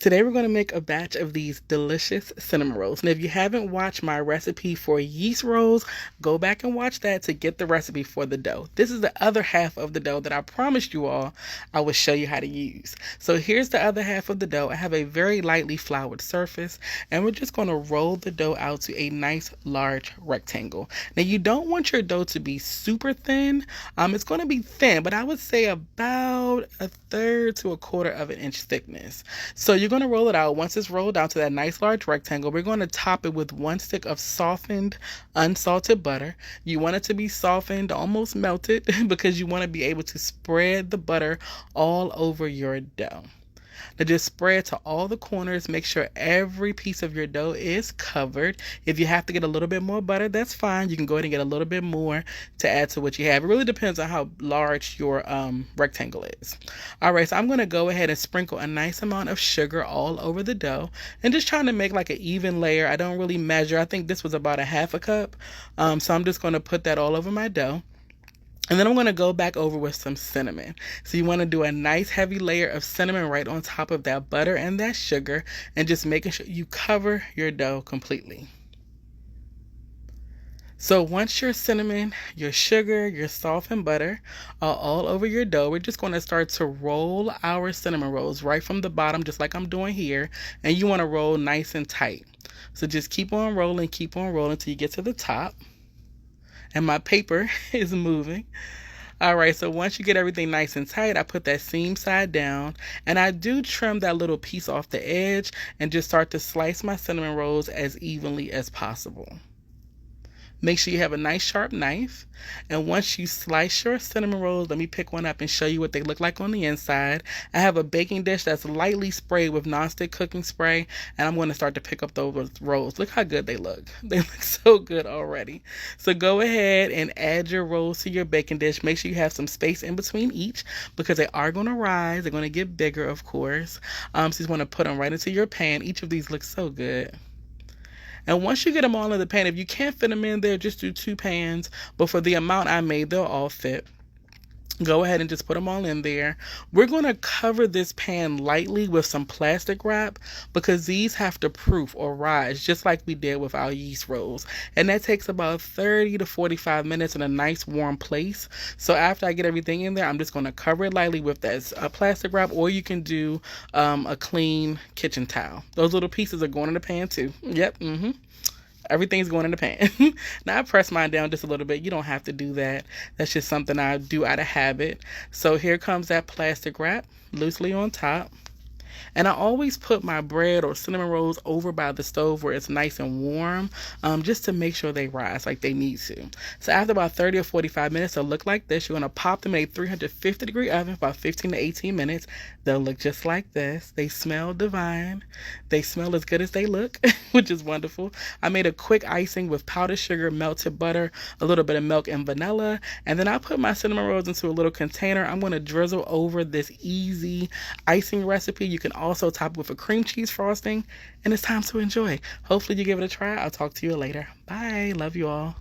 Today we're going to make a batch of these delicious cinnamon rolls. And if you haven't watched my recipe for yeast rolls, go back and watch that to get the recipe for the dough. This is the other half of the dough that I promised you all I would show you how to use. So here's the other half of the dough. I have a very lightly floured surface, and we're just going to roll the dough out to a nice large rectangle. Now you don't want your dough to be super thin. It's going to be thin, but I would say about a third to a quarter of an inch thickness. So you're going to roll it out. Once it's rolled out to that nice large rectangle, we're going to top it with 1 stick of softened, unsalted butter. You want it to be softened, almost melted, because you want to be able to spread the butter all over your dough. Now just spread to all the corners. Make sure every piece of your dough is covered. If you have to get a little bit more butter, that's fine. You can go ahead and get a little bit more to add to what you have. It really depends on how large your rectangle is. All right, so I'm going to go ahead and sprinkle a nice amount of sugar all over the dough and just trying to make like an even layer. I don't really measure. I think this was about a half a cup. So I'm just going to put that all over my dough. And then I'm going to go back over with some cinnamon. So you want to do a nice heavy layer of cinnamon right on top of that butter and that sugar, and just making sure you cover your dough completely. So once your cinnamon, your sugar, your softened butter are all over your dough, we're just going to start to roll our cinnamon rolls right from the bottom, just like I'm doing here. And you want to roll nice and tight. So just keep on rolling until you get to the top. And my paper is moving. All right, so once you get everything nice and tight, I put that seam side down, and I do trim that little piece off the edge and just start to slice my cinnamon rolls as evenly as possible. Make sure you have a nice sharp knife. And once you slice your cinnamon rolls, let me pick one up and show you what they look like on the inside. I have a baking dish that's lightly sprayed with nonstick cooking spray, and I'm going to start to pick up those rolls. Look how good they look. They look so good already. So go ahead and add your rolls to your baking dish. Make sure you have some space in between each, because they are going to rise. They're going to get bigger, of course. So you just want to put them right into your pan. Each of these looks so good. And once you get them all in the pan, if you can't fit them in there, just do 2 pans. But for the amount I made, they'll all fit. Go ahead and just put them all in there. We're going to cover this pan lightly with some plastic wrap, because these have to proof or rise just like we did with our yeast rolls. And that takes about 30 to 45 minutes in a nice warm place. So after I get everything in there, I'm just going to cover it lightly with that plastic wrap, or you can do a clean kitchen towel. Those little pieces are going in the pan too. Yep. Everything's going in the pan. Now I press mine down just a little bit. You don't have to do that. That's just something I do out of habit. So here comes that plastic wrap loosely on top. And I always put my bread or cinnamon rolls over by the stove where it's nice and warm, just to make sure they rise like they need to. So after about 30 or 45 minutes, they'll look like this. You're going to pop them in a 350-degree oven for about 15 to 18 minutes. They'll look just like this. They smell divine. They smell as good as they look, which is wonderful. I made a quick icing with powdered sugar, melted butter, a little bit of milk, and vanilla. And then I put my cinnamon rolls into a little container. I'm going to drizzle over this easy icing recipe. You can also top it with a cream cheese frosting, and it's time to enjoy. Hopefully you give it a try. I'll talk to you later. Bye. Love you all.